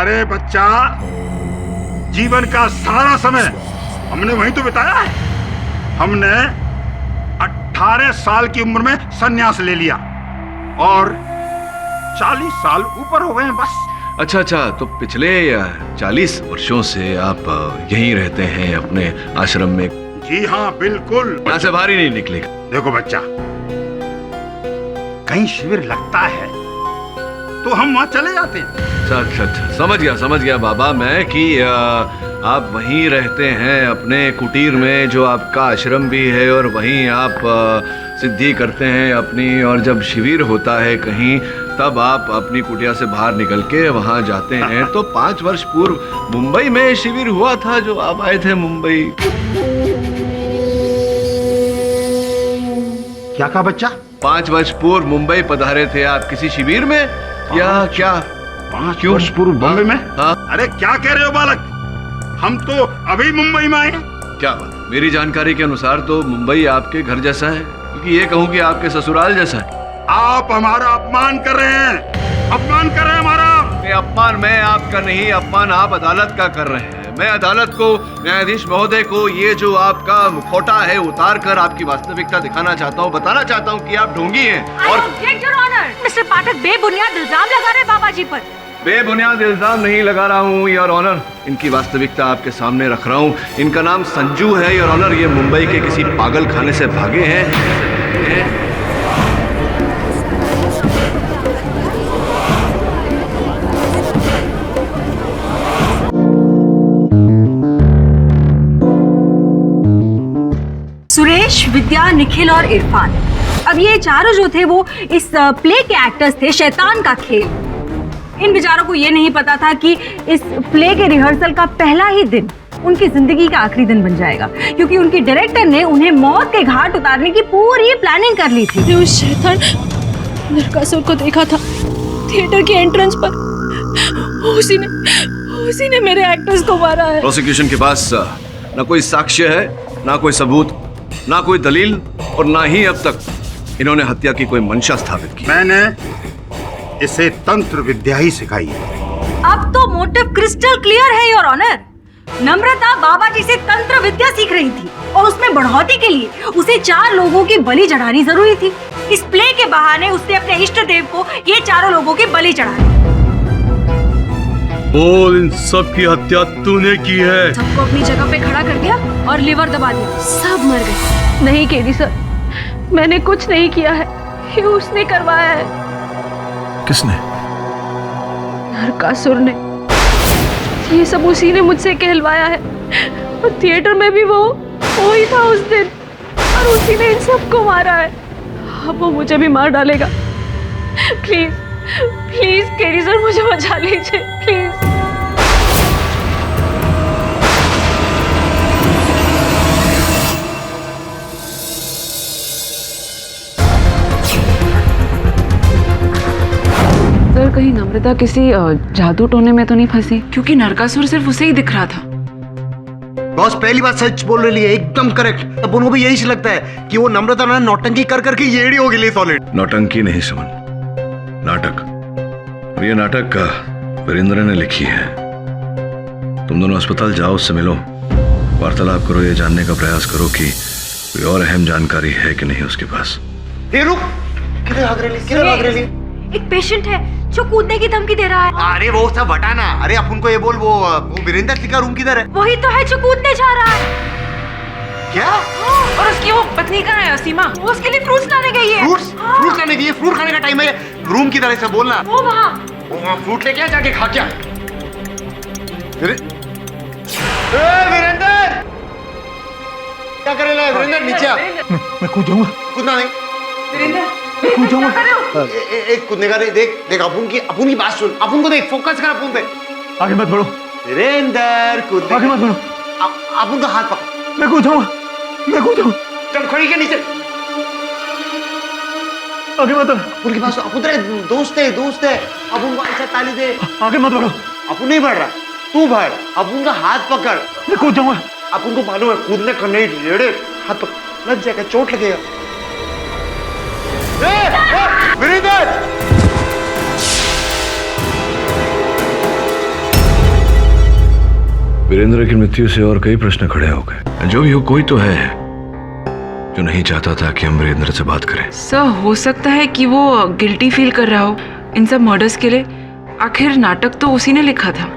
अरे बच्चा, जीवन का सारा समय हमने वहीं तो बिताया है। हमने 18 साल की उम्र में संन्यास ले लिया और 40 साल ऊपर हो गए हैं बस। अच्छा, तो पिछले 40 वर्षों से आप यहीं रहते हैं अपने आश्रम में? जी हाँ, बिल्कुल। यहाँ से बाहर ही नहीं निकलेगा। देखो बच्चा, कहीं शिविर लगता है तो हम वहाँ चले जाते हैं। अच्छा, समझ गया बाबा मैं कि आप वहीं रहते हैं अपने कुटीर में, जो आपका आश्रम भी है, और वहीं आप सिद्धि करते हैं अपनी, और जब शिविर होता है कहीं तब आप अपनी कुटिया से बाहर निकल के वहाँ जाते हैं। तो 5 वर्ष पूर्व मुंबई में शिविर हुआ था जो आप आए थे मुंबई। क्या कहा बच्चा? 5 वर्ष पूर्व मुंबई पधारे थे आप किसी शिविर में या क्या? 5 वर्ष पूर्व बॉम्बे में? हाँ। अरे क्या कह रहे हो बालक, हम तो अभी मुंबई में आए हैं। क्या बात? मेरी जानकारी के अनुसार तो मुंबई आपके घर जैसा है, क्योंकि ये कहूँ कि आपके ससुराल जैसा है। आप हमारा अपमान कर रहे हैं, अपमान कर रहे हैं हमारा। अपमान मैं आपका नहीं, अपमान आप अदालत का कर रहे हैं। मैं अदालत को, न्यायाधीश महोदय को ये जो आपका मुखौटा है उतार कर आपकी वास्तविकता दिखाना चाहता हूँ, बताना चाहता हूँ कि आप ढोंगी हैं। और मिस्टर पाठक बेबुनियाद इल्जाम लगा रहे बाबा जी पर। बेबुनियाद इल्जाम नहीं लगा रहा हूँ योर ऑनर, इनकी वास्तविकता आपके सामने रख रहा हूँ। इनका नाम संजू है योर ऑनर। ये मुंबई के किसी पागल खाने से भागे हैं। सुरेश, विद्या, निखिल और इरफान, अब ये चारों जो थे वो इस प्ले के एक्टर्स थे, शैतान का खेल। इन बेचारों को ये नहीं पता था कि इस प्ले के रिहर्सल का पहला ही दिन उनकी जिंदगी का आखिरी दिन बन जाएगा, क्योंकि उनके डायरेक्टर ने उन्हें मौत के घाट उतारने की पूरी प्लानिंग कर ली थी। उस शैतान नरकासुर को देखा था थिएटर की एंट्रेंस पर। उसी ने मेरे एक्टर्स को मारा है। प्रोसिक्यूशन के पास ना कोई साक्ष्य है, ना कोई सबूत, ना कोई दलील, और ना ही अब तक इन्होंने हत्या की कोई मंशा स्थापित की। मैंने इसे तंत्र विद्या ही सिखाई है। अब तो मोटिव क्रिस्टल क्लियर है योर ऑनर। नम्रता बाबा जी से तंत्र विद्या सीख रही थी और उसमें बढ़ोतरी के लिए उसे 4 लोगों की बलि चढ़ानी जरूरी थी। इस प्ले के बहाने उसने अपने इष्ट देव को ये 4 लोगों की बलि चढ़ाई। बोल, इन सब की हत्या तूने की है? सबको अपनी जगह पे खड़ा कर दिया और लिवर दबा दिया, सब मर गए। नहीं केडी सर, मैंने कुछ नहीं किया है, ये उसने करवाया है। किसने? नरकासुर ने। ये सब उसी ने मुझसे कहलवाया है, और थिएटर में भी वो ही था उस दिन, और उसी ने इन सबको मारा है। अब वो मुझे भी मार डालेगा। प्लीज केडी सर, मुझे बचा लीजिए प्लीज। सर, कहीं नम्रता किसी जादू टोने में तो नहीं फंसी? क्योंकि नरकासुर सिर्फ उसे ही दिख रहा था। बॉस पहली बात सच बोल रही है, एकदम करेक्ट। अब उनको भी यही लगता है कि वो नम्रता ना नौटंकी कर करके येड़ी हो गई सॉलिड। नौटंकी नहीं सुमन, नाटक। और ये नाटक वीरेंद्र ने लिखी है। तुम दोनों अस्पताल जाओ, उससे मिलो, वार्तालाप करो, ये जानने का प्रयास करो कि कोई और अहम जानकारी है कि नहीं उसके पास। रुक, किधर भाग रही? एक पेशेंट है जो कूदने की धमकी दे रहा है। अरे वो सब हटाना। अरे अपन को ये बोल, वो वीरेंद्र सिंह का रूम किधर है? वही तो है जो कूदने जा रहा है। क्या? और उसकी वो पत्नी कहाँ है? सीमा, वो उसके लिए फ्रूट्स लाने गई है। फ्रूट्स लाने गई है? फ्रूट खाने का टाइम है। रूम किधर है, सब बोलना। वो वहाँ फ्रूट लेके आ, जाके खा क्या? वीरेंद्र क्या करे ला? वीरेंद्र नीचे आ। मैं कूद जाऊंगा। कूदना नहीं। कूद जाऊंगा। एक कूदने का नहीं। देख अपन की बात सुन, अपन को देख, फोकस कर अपन पे। आगे मत बढ़ो वीरेंद्र, कूदने आगे मत बढ़ो। अपन का हाथ पकड़। मैं कूद जाऊंगा। चल खड़ी के नीचे। आगे मत बढ़ो। उनके पास अपन दोस्त है। अपन को ऐसा ताली दे। आगे मत बढ़ो। अपन नहीं बढ़ रहा, तू बढ़। अपन का हाथ पकड़। मैं कूद जाऊंगा। अपन को मालूम है कूदने का नहीं, रेड़े हाथ पकड़, लग जाएगा, चोट लगेगा। वीरेंद्र वीरेंद्र की मृत्यु से और कई प्रश्न खड़े हो गए। जो भी हो, कोई तो है जो नहीं चाहता था कि हम वीरेंद्र से बात करें। सर, हो सकता है कि वो गिल्टी फील कर रहा हो इन सब मर्डर्स के लिए। आखिर नाटक तो उसी ने लिखा था।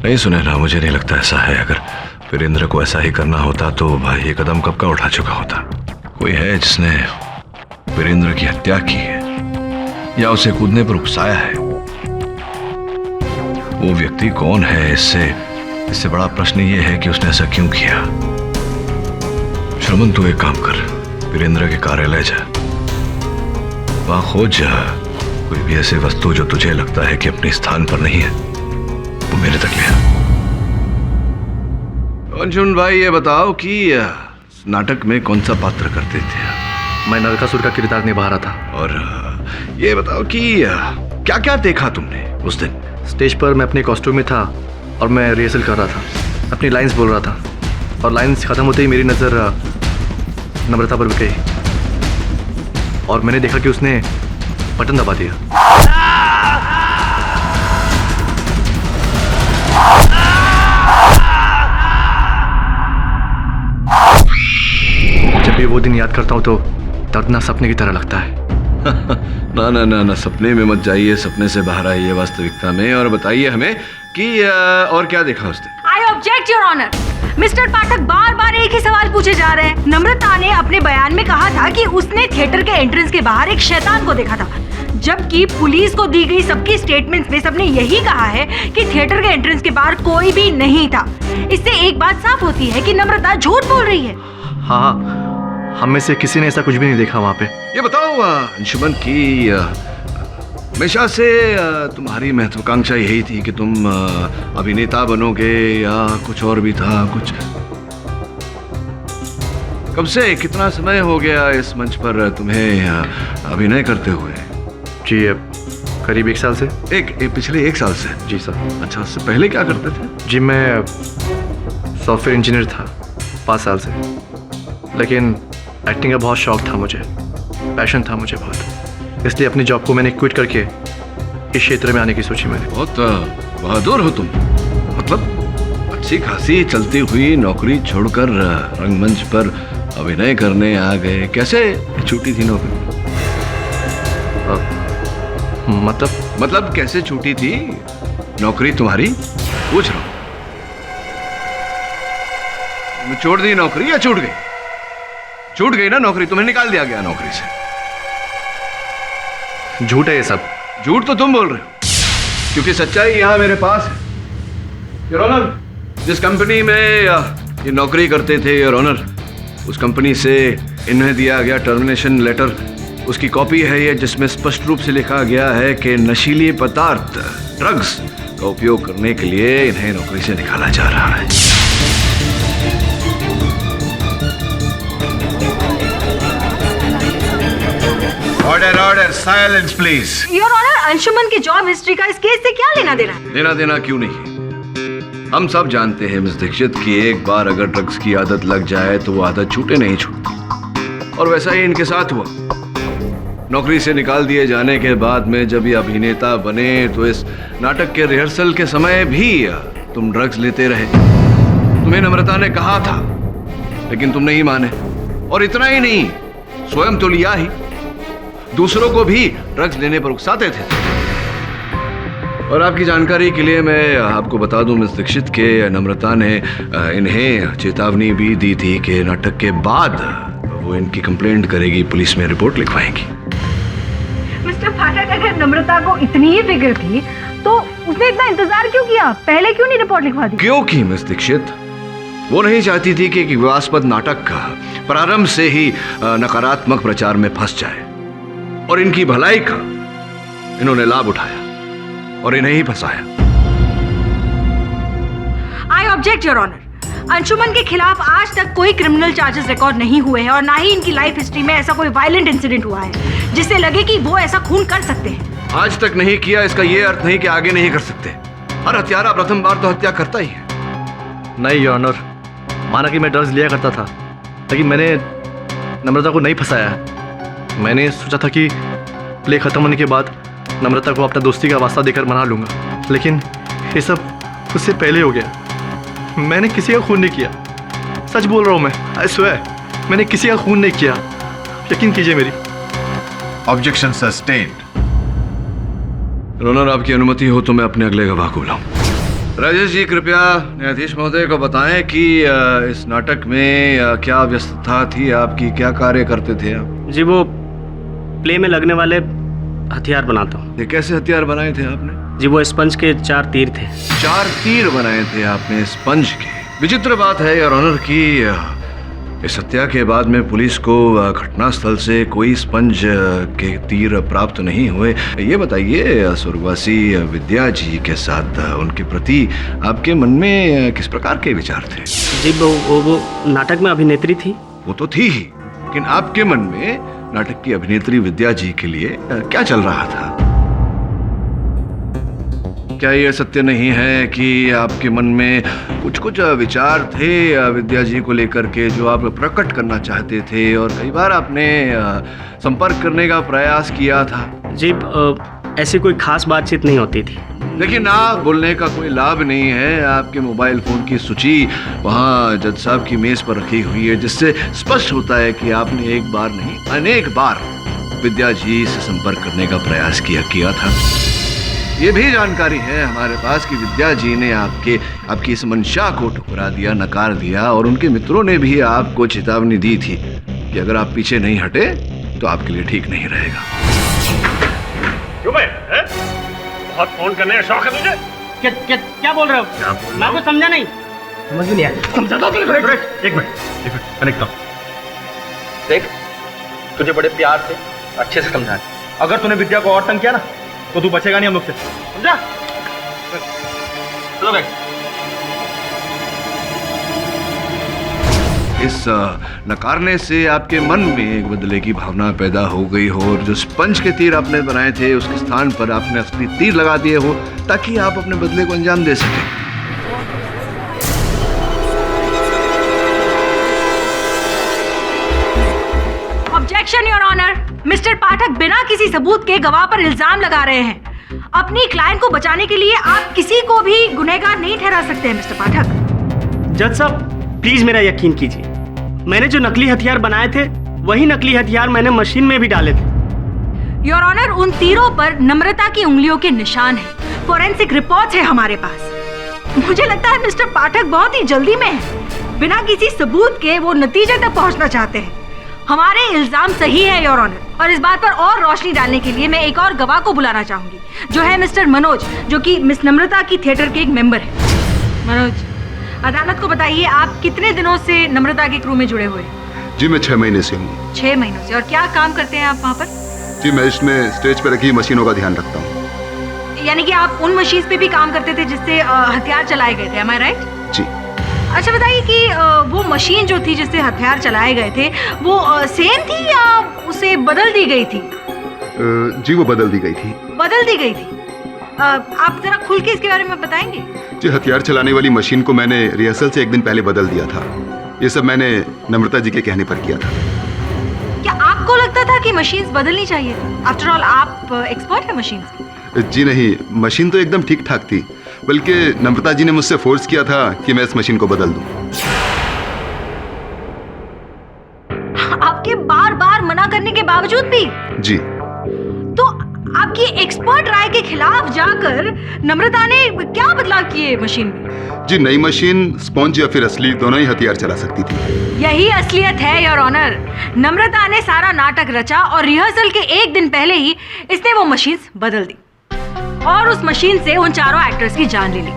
नहीं सुनैना, मुझे नहीं लगता ऐसा है। अगर वीरेंद्र को ऐसा ही करना होता तो भाई ये कदम कब का उठा चुका होता। कोई है जिसने वीरेंद्र की हत्या की है या उसे कूदने पर उकसाया है। वो व्यक्ति कौन है, इससे बड़ा प्रश्न ये है कि उसने ऐसा क्यों किया। श्रमन, तू एक काम कर, वीरेंद्र के कार्यालय जा, वहां खोज जा कोई भी ऐसी वस्तु जो तुझे लगता है कि अपने स्थान पर नहीं है, वो मेरे तक ले आ। अंजुन भाई, ये बताओ कि नाटक में कौन सा पात्र करते थे? मैं नरकासुर का किरदार निभा रहा था। और ये बताओ कि क्या क्या देखा तुमने उस दिन? स्टेज पर मैं अपने कॉस्ट्यूम में था और मैं रिहर्सल कर रहा था, अपनी लाइंस बोल रहा था, और लाइंस खत्म होते ही मेरी नज़र नम्रता पर भी गई और मैंने देखा कि उसने बटन दबा दिया। जब भी वो दिन याद करता हूँ तो दर्दनाक सपने की तरह लगता है। ना ना ना ना, सपने में मत जाइए, सपने से बाहर आइए वास्तविकता में और बताइए हमें कि और क्या देखा उस दिन? I object your honour. Mister Pathak बार बार एक ही सवाल पूछे जा रहे हैं। नम्रता ने अपने बयान में कहा था कि उसने थिएटर के एंट्रेंस के बाहर एक शैतान को देखा था, जबकि पुलिस को दी गई सबकी स्टेटमेंट्स में सबने यही कहा है कि थिएटर के एंट्रेंस के बाहर कोई भी नहीं था। इससे एक बात साफ होती है कि नम्रता झूठ बोल रही है। हाँ, हम में से किसी ने ऐसा कुछ भी नहीं देखा वहाँ पे। ये बताओ अंशुमन की हमेशा से तुम्हारी महत्वाकांक्षा यही थी कि तुम अभिनेता बनोगे या कुछ और भी था? कुछ कब से, कितना समय हो गया इस मंच पर तुम्हें अभिनय करते हुए? जी, करीब 1 साल से। पिछले 1 साल से? जी सर। अच्छा, उससे पहले क्या करते थे? जी, मैं सॉफ्टवेयर इंजीनियर था 5 साल से, लेकिन एक्टिंग का बहुत शौक था मुझे, पैशन था मुझे बहुत, इसलिए अपनी जॉब को मैंने क्विट करके इस क्षेत्र में आने की सोची मैंने। बहुत बहादुर हो तुम। मतलब अच्छी खासी चलती हुई नौकरी छोड़कर रंगमंच पर अभिनय करने आ गए। कैसे छूटी थी नौकरी? मतलब कैसे छूटी थी नौकरी तुम्हारी, पूछ रहा हूं। छोड़ दी नौकरी या छूट गई? छूट गई ना नौकरी, तुम्हें निकाल दिया गया नौकरी से। झूठ है ये सब। झूठ तो तुम बोल रहे हो, क्योंकि सच्चाई यहां मेरे पास है। योर ऑनर, जिस कंपनी में ये नौकरी करते थे योर ऑनर, उस कंपनी से इन्हें दिया गया टर्मिनेशन लेटर, उसकी कॉपी है ये, जिसमें स्पष्ट रूप से लिखा गया है कि नशीली पदार्थ ड्रग्स का उपयोग करने के लिए इन्हें नौकरी से निकाला जा रहा है। Order, silence please. Your honour, Anshuman की जॉब हिस्ट्री का इस केस से क्या लेना देना? लेना देना क्यों नहीं? हम सब जानते हैं मिस दीक्षित कि एक बार अगर ड्रग्स की आदत लग जाए तो वो आदत छूटे नहीं छूटती, और वैसा ही इनके साथ हुआ। नौकरी से निकाल दिए जाने के बाद में जब ये अभिनेता बने तो इस नाटक के रिहर्सल के समय भी तुम ड्रग्स लेते रहे। तुम्हें नम्रता ने कहा था, लेकिन तुम नहीं माने, और इतना ही नहीं, स्वयं तो लिया ही, दूसरों को भी ड्रग्स लेने पर उकसाते थे। और आपकी जानकारी के लिए मैं आपको बता दूं मिस दीक्षित के नम्रता ने इन्हें चेतावनी भी दी थी कि नाटक के बाद वो इनकी कंप्लेंट करेगी, पुलिस में रिपोर्ट लिखवाएंगी। मिस्टर पाठक, अगर नम्रता को इतनी ही फिक्र थी तो उसने इतना इंतजार क्यों किया? पहले क्यों नहीं रिपोर्ट लिखवा दी? क्योंकि मिस दीक्षित वो नहीं चाहती थी कि विवादास्पद नाटक का प्रारंभ से ही नकारात्मक प्रचार में फंस जाए, और इनकी भलाई का इन्होंने लाभ उठाया और इन्हें ही फंसाया। I object your honour. Anshuman के खिलाफ आज तक कोई क्रिमिनल चार्जेस रिकॉर्ड नहीं हुए हैं, और ना ही इनकी लाइफ हिस्ट्री में ऐसा कोई वायलेंट इंसिडेंट हुआ है जिससे लगे कि वो ऐसा खून कर सकते हैं। आज तक नहीं किया, इसका ये अर्थ नहीं कि आगे नहीं कर सकते। हर हत्यारा प्रथम बार तो हत्या करता ही है। नहीं योर ऑनर, माना कि मैं ड्रग्स लिया करता था, लेकिन मैंने नम्रता को नहीं फंसाया। मैंने सोचा था कि प्ले खत्म होने के बाद नम्रता को अपना दोस्ती का वास्ता देकर मना लूंगा, लेकिन ये सब उससे पहले हो गया। मैंने किसी का खून नहीं किया, सच बोल रहा हूँ मैं, आई स्वेयर, मैंने किसी का खून नहीं किया, यकीन कीजिए मेरी। Objection sustained. रोनर, आपकी अनुमति हो तो मैं अपने अगले गवाह को बुलाऊं। राजेश जी, कृपया न्यायाधीश महोदय को बताएं कि इस नाटक में क्या व्यस्तता थी आपकी, क्या कार्य करते थे आप? जी वो प्ले में लगने वाले हथियार बनाता हूँ। ये कैसे हथियार बनाए थे आपने? जी वो स्पंज के 4 तीर थे। 4 तीर बनाए थे आपने स्पंज के। विचित्र बात है योर ऑनर कि इस हत्या के बाद में पुलिस को घटनास्थल से कोई स्पंज के तीर प्राप्त नहीं हुए। ये बताइए, स्वर्गवासी विद्या जी के साथ उनके प्रति आपके मन में किस प्रकार के विचार थे? जी वो नाटक में अभिनेत्री थी। वो तो थी ही, लेकिन आपके मन में नाटक की अभिनेत्री विद्या जी के लिए क्या चल रहा था? क्या ये सत्य नहीं है कि आपके मन में कुछ कुछ विचार थे विद्या जी को लेकर के जो आप प्रकट करना चाहते थे, और कई बार आपने संपर्क करने का प्रयास किया था? जी ऐसी कोई खास बातचीत नहीं होती थी। देखिए ना, बोलने का कोई लाभ नहीं है। आपके मोबाइल फोन की सूची वहाँ जज साहब की मेज पर रखी हुई है, जिससे स्पष्ट होता है कि आपने एक बार नहीं अनेक बार विद्या जी से संपर्क करने का प्रयास किया था। ये भी जानकारी है हमारे पास कि विद्या जी ने आपकी इस मंशा को ठुकरा दिया, नकार दिया, और उनके मित्रों ने भी आपको चेतावनी दी थी कि अगर आप पीछे नहीं हटे तो आपके लिए ठीक नहीं रहेगा। क्यों भाई, बहुत फोन करने का शौक है तुझे? क्या बोल रहे हो? मैं कुछ समझा नहीं। समझ भी नहीं आया। समझा दो। एक मिनट कनेक्ट करो। देख, तुझे बड़े प्यार से अच्छे से समझा। अगर तूने विद्या को और तंग किया ना तो तू बचेगा नहीं हम लोग से, समझा? चलो भाई। इस नकारने से आपके मन में एक बदले की भावना पैदा हो गई हो, और जो स्पंज के तीर आपने बनाए थे उसके स्थान पर आपने असली तीर लगा दिए हो, ताकि आप अपने बदले को अंजाम दे सकें। Objection your honour. Mister Pathak बिना किसी सबूत के गवाह पर इल्जाम लगा रहे हैं। अपनी क्लाइंट को बचाने के लिए आप किसी को भी गुनहगार नहीं ठहरा सकते हैं मिस्टर पाठक। जज साहब प्लीज मेरा यकीन कीजिए, मैंने जो नकली हथियार बनाए थे वही नकली हथियार मैंने मशीन में भी डाले थे। योर ऑनर, उन तीरों पर नम्रता की उंगलियों के निशान हैं। फोरेंसिक रिपोर्ट्स है हमारे पास। मुझे लगता है मिस्टर पाठक बहुत ही जल्दी में है। बिना किसी सबूत के वो नतीजे तक पहुंचना चाहते हैं। हमारे इल्जाम सही है योर ऑनर, और इस बात पर और रोशनी डालने के लिए मैं एक और गवाह को बुलाना चाहूंगी, जो है मिस्टर मनोज, जो कि मिस नम्रता की थिएटर के एक मेंबर है। मनोज, अदालत को बताइए, आप कितने दिनों से नम्रता के क्रू में जुड़े हुए हैं? जी मैं 6 महीने से हूँ। 6 महीनों से। और क्या काम करते हैं आप वहाँ पर? जी मैं इसमें स्टेज पर रखी मशीनों का ध्यान रखता हूँ। यानी कि आप उन मशीन पे भी काम करते थे जिससे हथियार चलाए गए थे, am I right? जी। अच्छा बताइए कि वो मशीन जो थी जिससे हथियार चलाए गए थे वो सेम थी या उसे बदल दी गई थी? जी वो बदल दी गई थी। बदल दी गई थी। आप जरा खुल के इसके बारे में बताएंगे? जी हथियार चलाने वाली मशीन को मैंने रिहर्सल से एक दिन पहले बदल दिया था। ये सब मैंने नम्रता जी के कहने पर किया था। क्या आपको लगता था कि मशीन्स बदलनी चाहिए? आफ्टर ऑल आप एक्सपर्ट हैं मशीन्स की। जी नहीं, मशीन तो एकदम ठीक ठाक थी, बल्कि नम्रता जी ने मुझसे फोर्स किया था कि मैं इस मशीन को बदल दूं। आपके बार बार मना करने के बावजूद भी? जी। तो आपकी एक्सपर्ट राय के खिलाफ जाकर नम्रता ने क्या बदलाव किए मशीन में? जी नई मशीन स्पॉन्ज या फिर असली दोनों ही हथियार चला सकती थी। यही असलियत है योर ऑनर। नम्रता ने सारा नाटक रचा और रिहर्सल के एक दिन पहले ही इसने वो मशीन बदल दी और उस मशीन से उन चारों एक्टर्स की जान ले ली।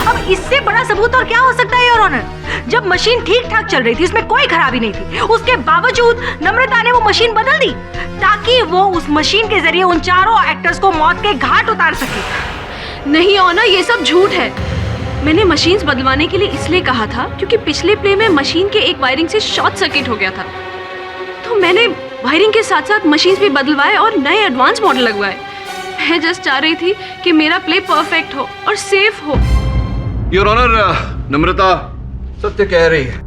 अब इससे बड़ा सबूत और क्या हो सकता है योर ऑनर? जब मशीन ठीक ठाक चल रही थी, उसमें कोई खराबी नहीं थी, उसके बावजूद नम्रता ने वो मशीन बदल दी ताकि वो उस मशीन के जरिए उन चारों एक्टर्स को मौत के घाट उतार सके। नहीं ऑनर, ये सब झूठ है। मैंने मशीन्स बदलवाने के लिए इसलिए कहा था क्योंकि पिछले प्ले में मशीन के एक वायरिंग से शॉर्ट सर्किट हो गया था, तो मैंने वायरिंग के साथ साथ मशीन्स भी बदलवाए और नए एडवांस मॉडल लगवाए। मैं जस्ट चाह रही थी कि मेरा प्ले परफेक्ट हो और सेफ हो। योर ऑनर, नम्रता सत्य कह रही है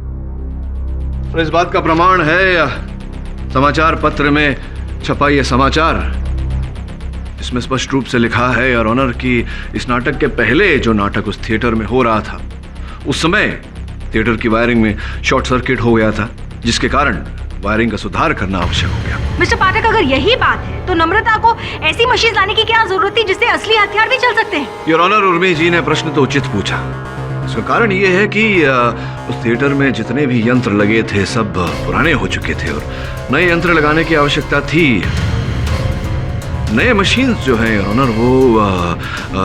और इस बात का प्रमाण है समाचार पत्र में छपा ये समाचार इसमें स्पष्ट रूप से लिखा है योर ऑनर कि इस नाटक के पहले जो नाटक उस थिएटर में हो रहा था, उस समय थिएटर की वायरिंग में शॉर्ट सर्किट हो गया था, जिसके कारण वायरिंग का सुधार करना आवश्यक हो गया। मिस्टर पाठक, अगर यही बात है तो नम्रता को ऐसी मशीन लाने की क्या जरूरत थी जिससे असली हथियार भी चल सकते हैं? योर ऑनर, उर्मी जी ने प्रश्न तो उचित पूछा। इसका कारण ये है कि उस थिएटर में जितने भी यंत्र लगे थे सब पुराने हो चुके थे और नए यंत्र लगाने की आवश्यकता थी। नए मशीन्स जो हैं योर ऑनर वो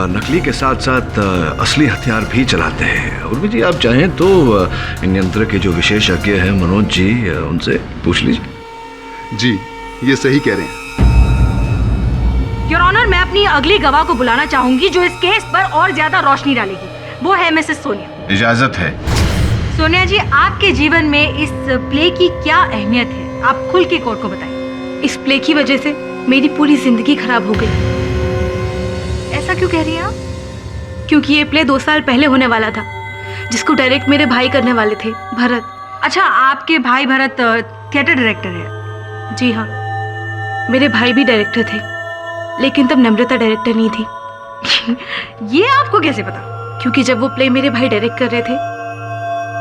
नकली के साथ साथ असली हथियार भी चलाते हैं। उर्मी जी, आप चाहें तो इन यंत्र के जो विशेषज्ञ हैं मनोज जी, उनसे पूछ लीजिए। जी, ये सही कह रहे हैं। योर ऑनर, मैं अपनी अगली गवाह को बुलाना चाहूंगी जो इस केस पर और ज्यादा रोशनी डालेगी। वो है मिसेस सोनिया। इजाजत है। सोनिया जी, आपके जीवन में इस प्ले की क्या अहमियत है, आप खुल के कोर्ट को बताइए। इस प्ले की वजह से मेरी पूरी जिंदगी खराब हो गई। ऐसा क्यों कह रही हैं आप? क्योंकि ये प्ले 2 साल पहले होने वाला था, जिसको डायरेक्ट मेरे भाई करने वाले थे, भरत। अच्छा, आपके भाई भरत थिएटर डायरेक्टर है? जी हाँ, मेरे भाई भी डायरेक्टर थे, लेकिन तब नम्रता डायरेक्टर नहीं थी। ये आपको कैसे पता? क्योंकि जब वो प्ले मेरे भाई डायरेक्ट कर रहे थे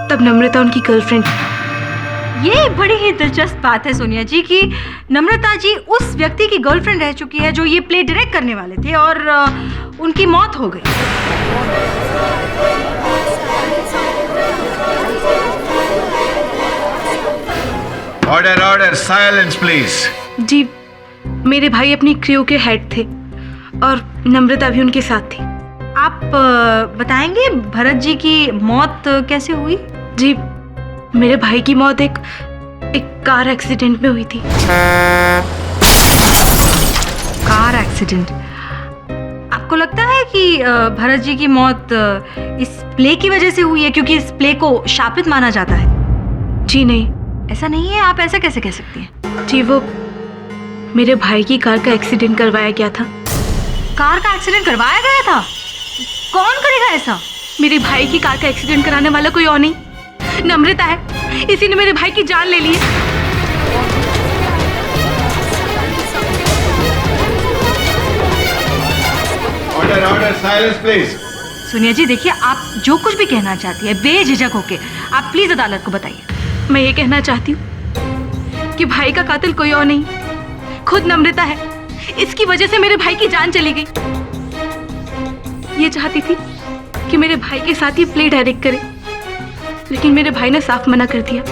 तब नम्रता उनकी गर्लफ्रेंड थी। ये बड़ी ही दिलचस्प बात है सोनिया जी कि नम्रता जी उस व्यक्ति की गर्लफ्रेंड रह चुकी है जो ये प्ले डायरेक्ट करने वाले थे और उनकी मौत हो गई। Order order, silence please. जी, मेरे भाई अपनी क्रू के हेड थे और नम्रता भी उनके साथ थी। आप बताएंगे भरत जी की मौत कैसे हुई? जी, मेरे भाई की मौत एक कार एक्सीडेंट में हुई थी। Car accident? आपको लगता है कि भरत जी की मौत इस प्ले की वजह से हुई है, क्योंकि इस प्ले को शापित माना जाता है? जी नहीं, ऐसा नहीं है। आप ऐसा कैसे कह सकती हैं? जी, वो मेरे भाई की कार का एक्सीडेंट करवाया गया था। कार का एक्सीडेंट करवाया गया था? कौन करेगा ऐसा? मेरे भाई की कार का एक्सीडेंट कराने वाला कोई और नहीं, नम्रता है। इसी ने मेरे भाई की जान ले ली है। Order order, silence please. Sonia ji, देखिए, आप जो कुछ भी कहना चाहती है बेझिझक होके आप प्लीज अदालत को बताइए। मैं ये कहना चाहती हूँ कि भाई का कातिल कोई और नहीं, खुद नम्रता है। इसकी वजह से मेरे भाई की जान चली गई। ये चाहती थी कि मेरे भाई के साथ ही प्ले डायरेक्ट करे, लेकिन मेरे भाई ने साफ मना कर दिया।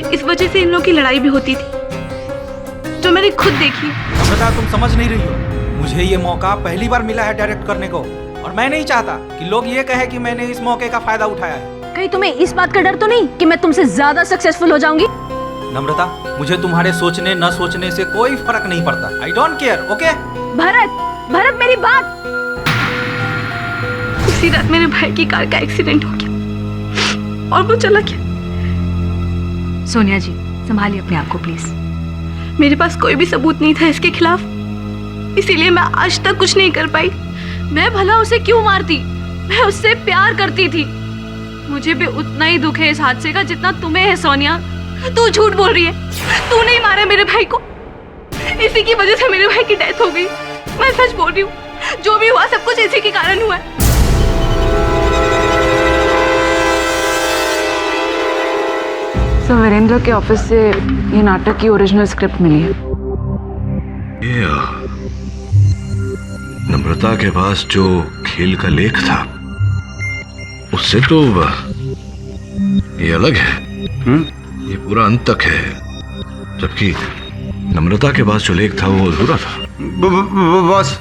इस वजह से इन लोगों की लड़ाई भी होती थी, जो मैंने खुद देखी। नम्रता, तुम समझ नहीं रही हो। मुझे ये मौका पहली बार मिला है डायरेक्ट करने को, और मैं नहीं चाहता कि लोग ये कहे कि मैंने इस मौके का फायदा उठाया है। कहीं तुम्हें इस बात का डर तो नहीं कि मैं तुमसे ज्यादा सक्सेसफुल हो जाऊंगी? नम्रता, मुझे तुम्हारे सोचने न सोचने से कोई फर्क नहीं पड़ता। I don't care, okay? Bharat, मेरी बात। उसी रात मेरे भाई की कार का एक्सीडेंट हो गया और वो चला गया। सोनिया जी, संभालिए अपने आप को प्लीज। मेरे पास कोई भी सबूत नहीं था इसके खिलाफ, इसीलिए मैं आज तक कुछ नहीं कर पाई। मैं भला उसे क्यों मारती? मैं उससे प्यार करती थी। मुझे भी उतना ही दुख है इस हादसे का जितना तुम्हें है सोनिया। तू झूठ बोल रही है। तू नहीं मारा मेरे भाई को, इसी की वजह से मेरे भाई की डेथ हो गई। मैं सच बोल रही हूँ, जो भी हुआ सब कुछ इसी के कारण हुआ है। सर, वीरेंद्र के ऑफिस से ये नाटक की ओरिजिनल स्क्रिप्ट मिली है। ये नम्रता के पास जो खेल का लेख था उससे तो ये अलग है। ये पूरा अंत तक है, जबकि नम्रता के पास जो लेख था वो अधूरा था। बस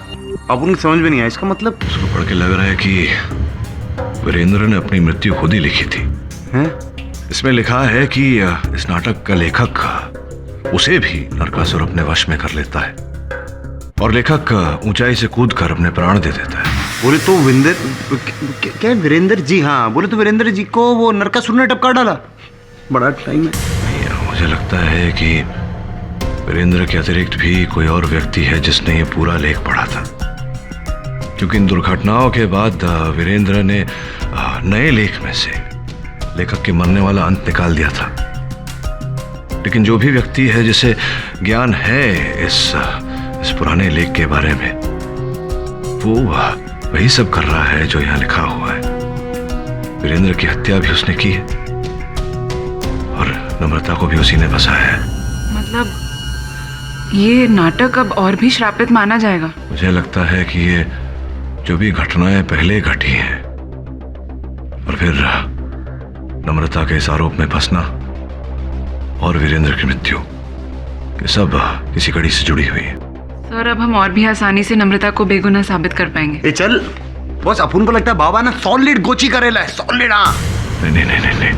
अब उनको समझ में नहीं आया इसका मतलब। उसको पढ़ के लग रहा है कि वीरेंद्र ने अपनी मृत्यु खुद ही लिखी थी। इसमें लिखा है कि इस नाटक का लेखक उसे भी नरकासुर अपने वश में कर लेता है और लेखक ऊंचाई से कूदकर अपने प्राण दे देता है। बोले तो क्या वीरेंद्र जी? हाँ, बोले तो वीरेंद्र जी को वो नरकासुर ने टपका डाला। बड़ा टाइम है। मुझे लगता है कि वीरेंद्र के अतिरिक्त भी कोई और व्यक्ति है जिसने ये पूरा लेख पढ़ा था, क्योंकि इन दुर्घटनाओं के बाद वीरेंद्र ने नए लेख में से लेखक के मरने वाला अंत निकाल दिया था। लेकिन जो भी व्यक्ति है जिसे ज्ञान है इस इस पुराने लेख के बारे में। वो वही सब कर रहा है जो यहाँ लिखा हुआ है। वीरेंद्र की हत्या भी उसने की है और नम्रता को भी उसी ने फंसाया है। मतलब ये नाटक अब और भी श्रापित माना जाएगा? मुझे लगता है कि ये जो भी घटनाएं पहले घटी हैं और फिर नम्रता के इस आरोप में फंसना और वीरेंद्र की मृत्यु, ये सब किसी कड़ी से जुड़ी हुई है। सर अब हम और भी आसानी से नम्रता को बेगुनाह साबित कर पाएंगे। ए चल बस, अपन को लगता है बाबा ना सॉलिड गोची करेला है, सॉलिड। हाँ नहीं नहीं नहीं नहीं,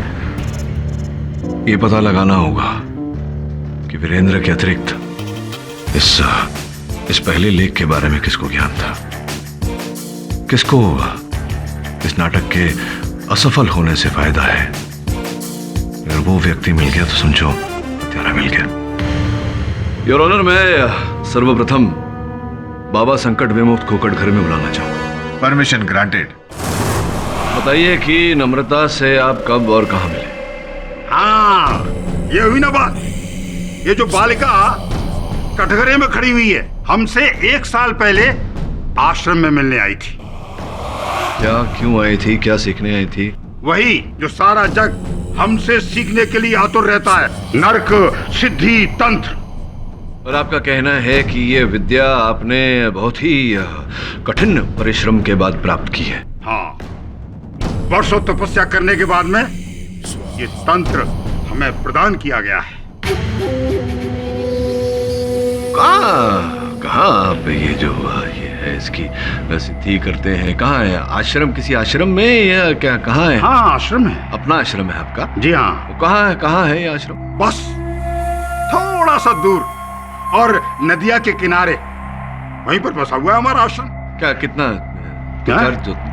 ये पता लगाना होगा कि वीरेंद्र के अतिरिक्त इस पहले लेख के बारे में किसको ज्ञान था, किसको इस नाटक के असफल होने से फायदा है। अगर वो व्यक्ति मिल गया तो समझो हत्यारा मिल गया। योर ऑनर, मैं सर्वप्रथम बाबा संकट विमुक्त खोकट घर में बुलाना चाहूंगा। Permission granted. बताइए कि नम्रता से आप कब और कहां मिले? हाँ, ये हुई ना बात। ये जो बालिका कटघरे में खड़ी हुई है, हमसे 1 साल पहले आश्रम में मिलने आई थी। क्या, क्यों आई थी, क्या सीखने आई थी? वही जो सारा जग हमसे सीखने के लिए आतुर रहता है, नर्क, सिद्धि, तंत्र। और आपका कहना है कि ये विद्या आपने बहुत ही कठिन परिश्रम के बाद प्राप्त की है? हाँ, वर्षों तपस्या करने के बाद में ये तंत्र हमें प्रदान किया गया है। कहाँ आप ये जो ये है इसकी सिद्धि करते हैं? कहाँ है आश्रम? किसी आश्रम में या क्या, कहाँ है? हाँ, आश्रम है। अपना आश्रम है आपका? जी हाँ। वो कहाँ है ये आश्रम? बस थोड़ा सा दूर और नदिया के किनारे, वहीं पर बसा हुआ है हमारा आश्रम। क्या, कितना,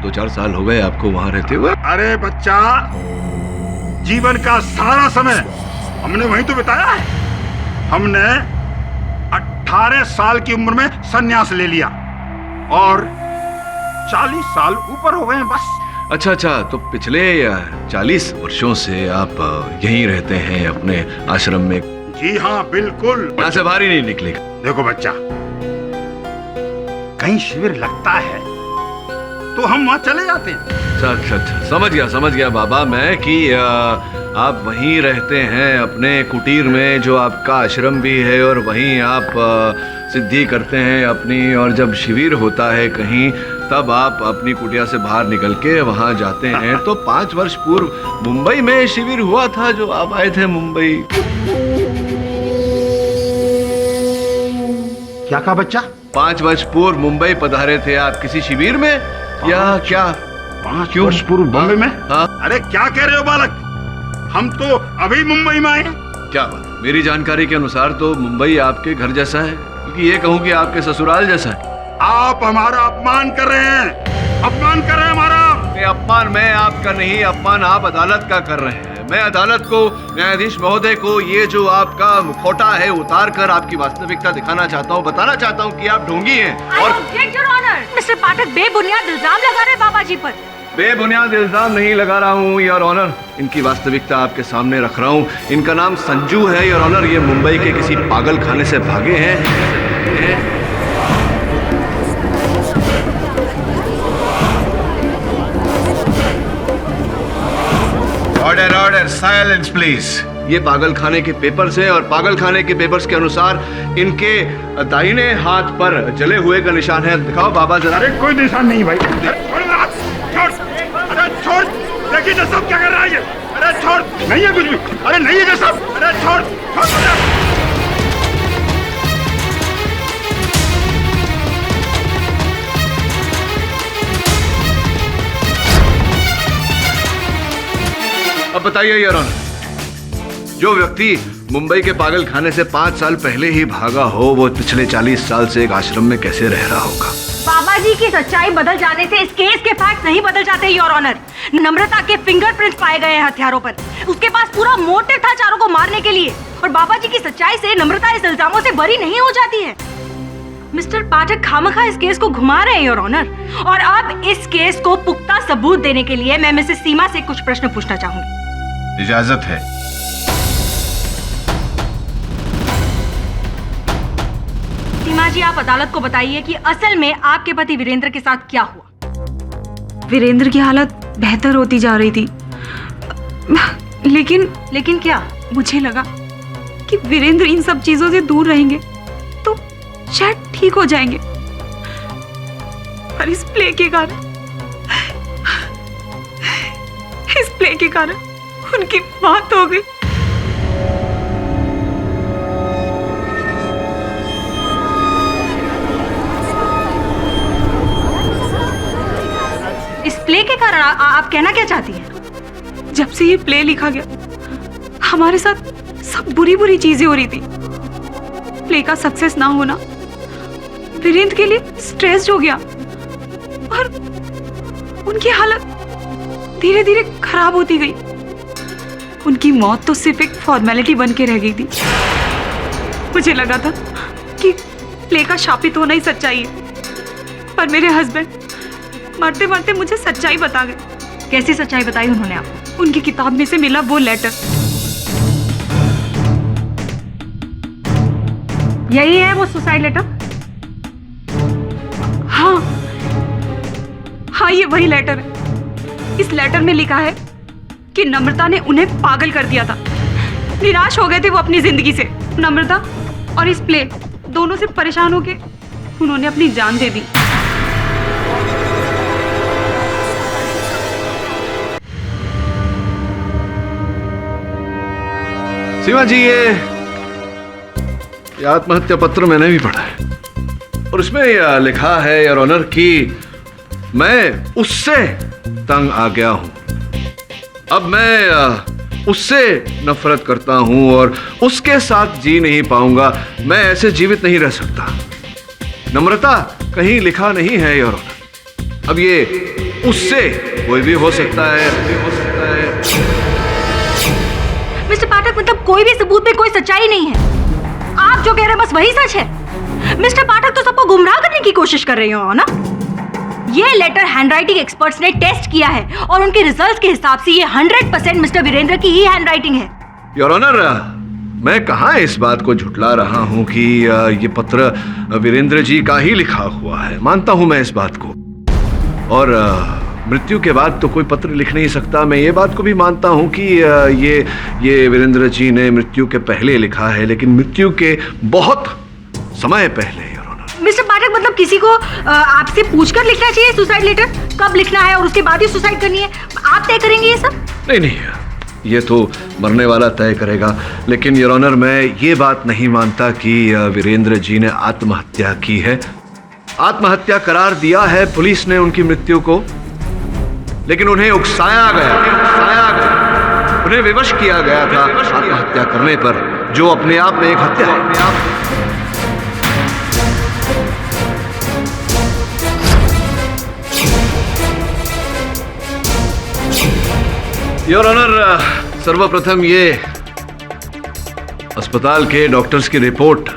2-4 साल हो गए आपको वहां रहते हुए? अरे बच्चा, जीवन का सारा समय हमने वहीं तो बिताया है। हमने 18 साल की उम्र में सन्यास ले लिया और 40 साल ऊपर हो गए हैं बस। अच्छा, तो पिछले 40 वर्षों से आप यहीं रहते हैं अपने आश्रम में? जी हाँ, बिल्कुल। यहाँ से बाहर ही नहीं निकलेगा। देखो बच्चा, कहीं शिविर लगता है तो हम वहां चले जाते हैं। अच्छा, समझ गया बाबा मैं कि आप वहीं रहते हैं अपने कुटीर में, जो आपका आश्रम भी है, और वहीं आप सिद्धि करते हैं अपनी, और जब शिविर होता है कहीं तब आप अपनी कुटिया से बाहर निकल के वहां जाते हैं। तो 5 वर्ष पूर्व मुंबई में शिविर हुआ था जो आप आए थे मुंबई। क्या कहा बच्चा? 5 वर्ष पूर्व मुंबई पधारे थे आप किसी शिविर में या क्या? 5 वर्ष पूर्व बॉम्बे में? हाँ। अरे क्या कह रहे हो बालक, हम तो अभी मुंबई में आए हैं। क्या बात? मेरी जानकारी के अनुसार तो मुंबई आपके घर जैसा है, क्योंकि ये कहूँ कि आपके ससुराल जैसा है। आप हमारा अपमान कर रहे हैं, अपमान कर रहे हैं हमारा। अपमान मैं आपका नहीं, अपमान आप अदालत का कर रहे हैं। मैं अदालत को, न्यायाधीश महोदय को ये जो आपका मुखौटा है उतार कर आपकी वास्तविकता दिखाना चाहता हूँ, बताना चाहता हूँ कि आप ढोंगी हैं। और मिस्टर पाठक बेबुनियाद इल्जाम लगा रहे बाबा जी पर। बेबुनियाद इल्जाम नहीं लगा रहा हूँ योर ऑनर, इनकी वास्तविकता आपके सामने रख रहा हूँ। इनका नाम संजू है योर ऑनर। ये मुंबई के किसी पागल खाने से भागे हैं। Order, silence please. ये पागल खाने के पेपर्स हैं और पागल खाने के पेपर्स के अनुसार इनके दाहिने हाथ पर जले हुए का निशान है। दिखाओ बाबा जरा। अरे कोई निशान नहीं भाई। अरे छोड़, देखिए जसब क्या कर रहा है ये। अरे छोड़, नहीं है कुछ भी। अरे नहीं है जसब। अरे छोड़। अब बताइए योर ऑनर, जो व्यक्ति मुंबई के पागल खाने से 5 साल पहले ही भागा हो, वो पिछले 40 साल से एक आश्रम में कैसे रह रहा होगा? बाबा जी की सच्चाई बदल जाने से इस केस के फैक्ट नहीं बदल जाते योर ऑनर। नम्रता के फिंगरप्रिंट्स पाए गए हैं हथियारों पर। उसके पास पूरा मोटिव था चारों को मारने के लिए, और बाबा जी की सच्चाई से नम्रता इस इल्जामों से बरी नहीं हो जाती है। मिस्टर पाठक खामखा इस केस को घुमा रहे हैं योर ऑनर, और अब इस केस को पुख्ता सबूत देने के लिए मैं मिसेस सीमा से कुछ प्रश्न पूछना चाहूंगी। इजाजत है। सीमा जी आप अदालत को बताइए कि असल में आपके पति वीरेंद्र के साथ क्या हुआ। वीरेंद्र की हालत बेहतर होती जा रही थी, लेकिन क्या? मुझे लगा कि वीरेंद्र इन सब चीजों से दूर रहेंगे तो शायद ठीक हो जाएंगे, पर इस प्ले के कारण उनकी मौत हो गई। इस प्ले के कारण आप कहना क्या चाहती हैं? जब से ये प्ले लिखा गया हमारे साथ सब बुरी बुरी चीजें हो रही थी। प्ले का सक्सेस ना होना वीरेंद्र के लिए स्ट्रेस्ड हो गया और उनकी हालत धीरे धीरे खराब होती गई। उनकी मौत तो सिर्फ एक फॉर्मेलिटी बन के रह गई थी। मुझे लगा था कि प्ले का शापित होना ही सच्चाई है, पर मेरे हस्बैंड मरते मरते मुझे सच्चाई बता गए। कैसी सच्चाई बताई उन्होंने आपको? उनकी किताब में से मिला वो लेटर। यही है वो सुसाइड लेटर? हाँ, ये वही लेटर है। इस लेटर में लिखा है कि नम्रता ने उन्हें पागल कर दिया था। निराश हो गए थे वो अपनी जिंदगी से। नम्रता और इस प्ले दोनों से परेशान होके उन्होंने अपनी जान दे दी। सीमा जी, ये आत्महत्या पत्र मैंने भी पढ़ा है और उसमें यह लिखा है योर ऑनर कि मैं उससे तंग आ गया हूं। अब मैं उससे नफरत करता हूं और उसके साथ जी नहीं पाऊंगा। मैं ऐसे जीवित नहीं रह सकता। नम्रता कहीं लिखा नहीं है योर ऑनर। अब ये उससे कोई भी हो सकता है। मिस्टर पाठक, मतलब कोई भी सबूत में कोई सच्चाई नहीं है। आप जो कह रहे हैं बस वही सच है। मिस्टर पाठक तो सबको गुमराह करने की कोशिश कर रहे हो ना। ये लेटर हैंडराइटिंग एक्सपर्ट्स ने टेस्ट किया है और उनके रिजल्ट्स के हिसाब से ये 100% मिस्टर वीरेंद्र की ही हैंडराइटिंग है। योर ऑनर, मैं कहाँ इस बात को झुठला रहा हूं कि ये पत्र वीरेंद्र जी का ही लिखा हुआ है। मानता हूं मैं इस बात को, और मृत्यु के बाद तो कोई पत्र लिख नहीं सकता। मैं ये बात को भी मानता हूं कि ये वीरेंद्र जी ने मृत्यु के पहले लिखा है, लेकिन मृत्यु के बहुत समय पहले। मिस्टर पाठक, मतलब किसी को आपसे पूछकर लिखना चाहिए सुसाइड लेटर, कब लिखना है और उसके बाद ही सुसाइड करनी है? आप तय करेंगे ये सब? नहीं, ये तो मरने वाला तय करेगा। लेकिन योर ऑनर, मैं ये बात नहीं मानता कि वीरेंद्र जी ने आत्महत्या की है। आत्महत्या करार दिया है पुलिस ने उनकी मृत्यु को, लेकिन उन्हें उकसाया गया, उन्हें विवश किया गया था आत्महत्या करने पर, जो अपने आप में एक हत्या है। योर ऑनर, सर्वप्रथम ये अस्पताल के डॉक्टर्स की रिपोर्ट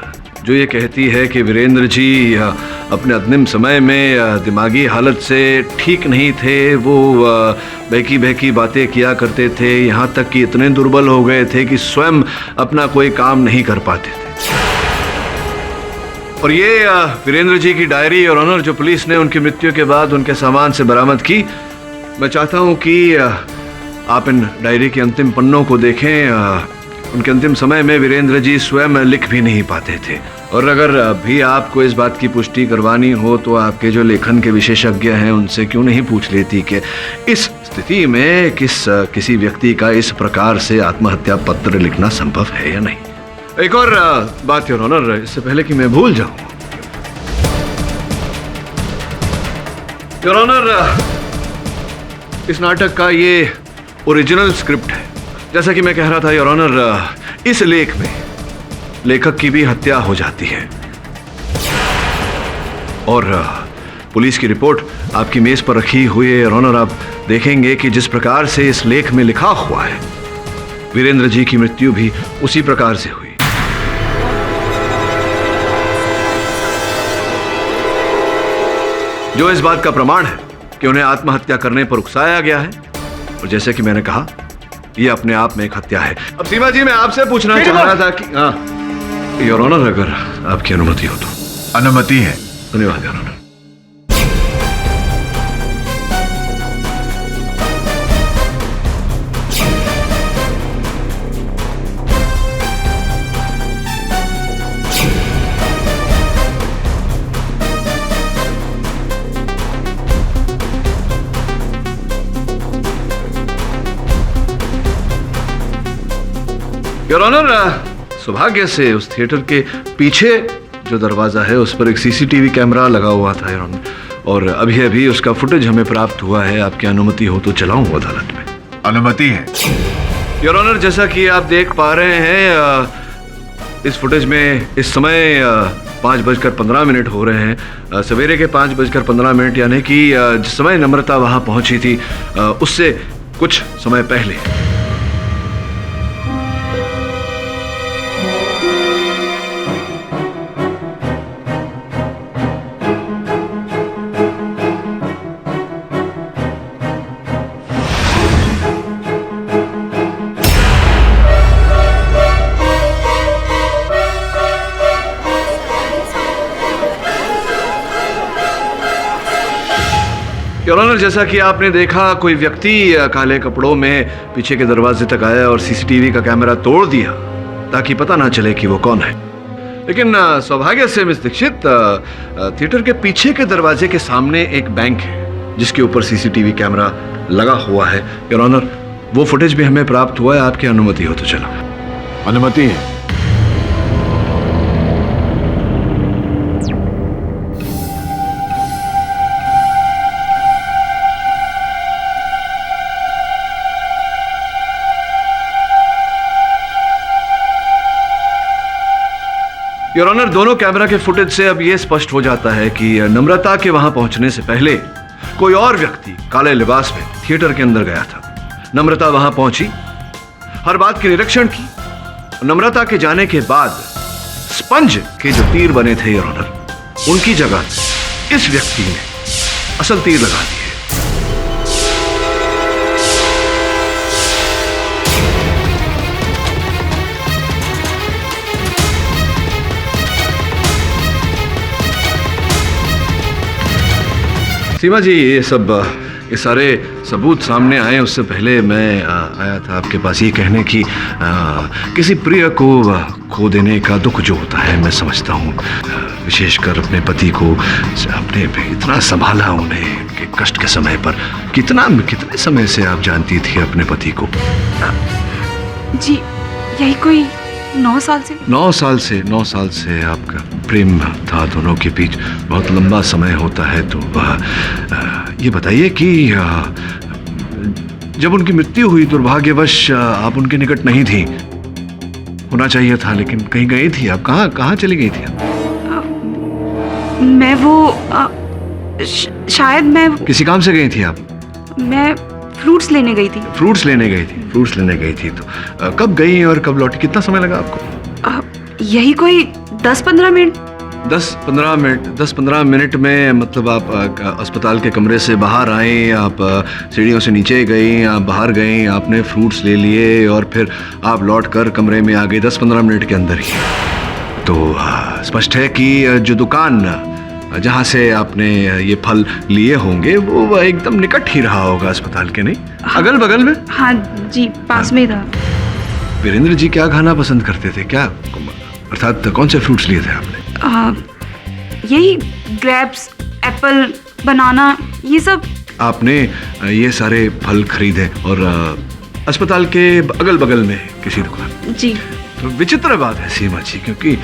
जो ये कहती है कि वीरेंद्र जी अपने अंतिम समय में दिमागी हालत से ठीक नहीं थे। वो बहकी बहकी बातें किया करते थे, यहाँ तक कि इतने दुर्बल हो गए थे कि स्वयं अपना कोई काम नहीं कर पाते थे। और ये वीरेंद्र जी की डायरी और ऑनर जो पुलिस ने उनकी मृत्यु के बाद उनके सामान से बरामद की, मैं चाहता हूँ कि आप इन डायरी के अंतिम पन्नों को देखें। उनके अंतिम समय में वीरेंद्र जी स्वयं लिख भी नहीं पाते थे। और अगर भी आपको इस बात की पुष्टि करवानी हो तो आपके जो लेखन के विशेषज्ञ हैं उनसे क्यों नहीं पूछ लेती कि इस स्थिति में किसी व्यक्ति का इस प्रकार से आत्महत्या पत्र लिखना संभव है या नहीं। एक और बात योर ऑनर, इससे पहले कि मैं भूल जाऊं, योर ऑनर, इस नाटक का ये ओरिजिनल स्क्रिप्ट है। जैसा कि मैं कह रहा था योर ऑनर, इस लेख में लेखक की भी हत्या हो जाती है और पुलिस की रिपोर्ट आपकी मेज पर रखी हुई है योर ऑनर। आप देखेंगे कि जिस प्रकार से इस लेख में लिखा हुआ है, वीरेंद्र जी की मृत्यु भी उसी प्रकार से हुई। जो इस बात का प्रमाण है कि उन्हें आत्महत्या करने पर उकसाया गया है, और जैसे कि मैंने कहा, यह अपने आप में एक हत्या है। अब सीमा जी, मैं आपसे पूछना चाह रहा था कि योर ऑनर, अगर आपकी अनुमति हो तो। अनुमति है। धन्यवाद योर ऑनर। योर ऑनर, सौभाग्य से उस थिएटर के पीछे जो दरवाजा है उस पर एक सीसीटीवी कैमरा लगा हुआ था योर ऑनर, और अभी अभी उसका फुटेज हमें प्राप्त हुआ है। आपकी अनुमति हो तो चलाऊं अदालत में? अनुमति है। योर ऑनर, जैसा कि आप देख पा रहे हैं इस फुटेज में इस समय 5:15 हो रहे हैं, सवेरे के 5:15, यानी कि जिस समय नम्रता वहां पहुंची थी उससे कुछ समय पहले। योर ऑनर, जैसा कि आपने देखा कोई व्यक्ति काले कपड़ों में पीछे के दरवाजे तक आया और सीसीटीवी का कैमरा तोड़ दिया ताकि पता ना चले कि वो कौन है। लेकिन सौभाग्य से मिस दीक्षित, थिएटर के पीछे के दरवाजे के सामने एक बैंक है जिसके ऊपर सीसीटीवी कैमरा लगा हुआ है। योर ऑनर, वो फुटेज भी हमें प्राप्त हुआ है। आपकी अनुमति हो तो चलो। अनुमति है। योर ऑनर, दोनों कैमरा के फुटेज से अब यह स्पष्ट हो जाता है कि नम्रता के वहां पहुंचने से पहले कोई और व्यक्ति काले लिबास में थिएटर के अंदर गया था। नम्रता वहां पहुंची, हर बात की निरीक्षण की। नम्रता के जाने के बाद स्पंज के जो तीर बने थे योर ऑनर, उनकी जगह इस व्यक्ति ने असल तीर लगा दिए। सीमा जी, ये सारे सबूत सामने आए उससे पहले मैं आया था आपके पास ये कहने की किसी प्रिय को खो देने का दुख जो होता है मैं समझता हूँ, विशेषकर अपने पति को अपने इतना संभाला उन्हें उनके कष्ट के समय पर। कितने समय से आप जानती थी अपने पति को? जी यही कोई 9 साल से। 9 साल से आपका प्रेम था दोनों के बीच, बहुत लंबा समय होता है। तो ये बताइए कि जब उनकी मृत्यु हुई दुर्भाग्यवश आप उनके निकट नहीं थी, होना चाहिए था, लेकिन कहीं गई थी आप? कहाँ चली गई थी आप? मैं शायद मैं किसी काम से गई थी आप? मैं फ्रूट्स लेने गई थी। फ्रूट्स लेने गई थी तो कब गई और कब लौटी? कितना समय लगा आपको? यही कोई 10-15 मिनट। 10-15 मिनट में मतलब आप अस्पताल के कमरे से बाहर आए, आप सीढ़ियों से नीचे गई, आप बाहर गई, आपने फ्रूट्स ले लिए और फिर आप लौट कर कमरे में आ गए 10-15 मिनट के अंदर ही। तो स्पष्ट है कि जो दुकान जहाँ से आपने ये फल लिए होंगे वो एकदम निकट ही रहा होगा अस्पताल के, नहीं? अगल बगल में? हाँ जी, पास में था। वीरेंद्र जी क्या खाना पसंद करते थे, क्या अर्थात कौन से फ्रूट्स लिए थे आपने? यही ग्रेप्स, एप्पल, बनाना, ये सब। आपने ये सारे फल खरीदे और अस्पताल के अगल बगल में किसी दुकान? जी। तो विचित्र बात है सीमा जी, क्योंकि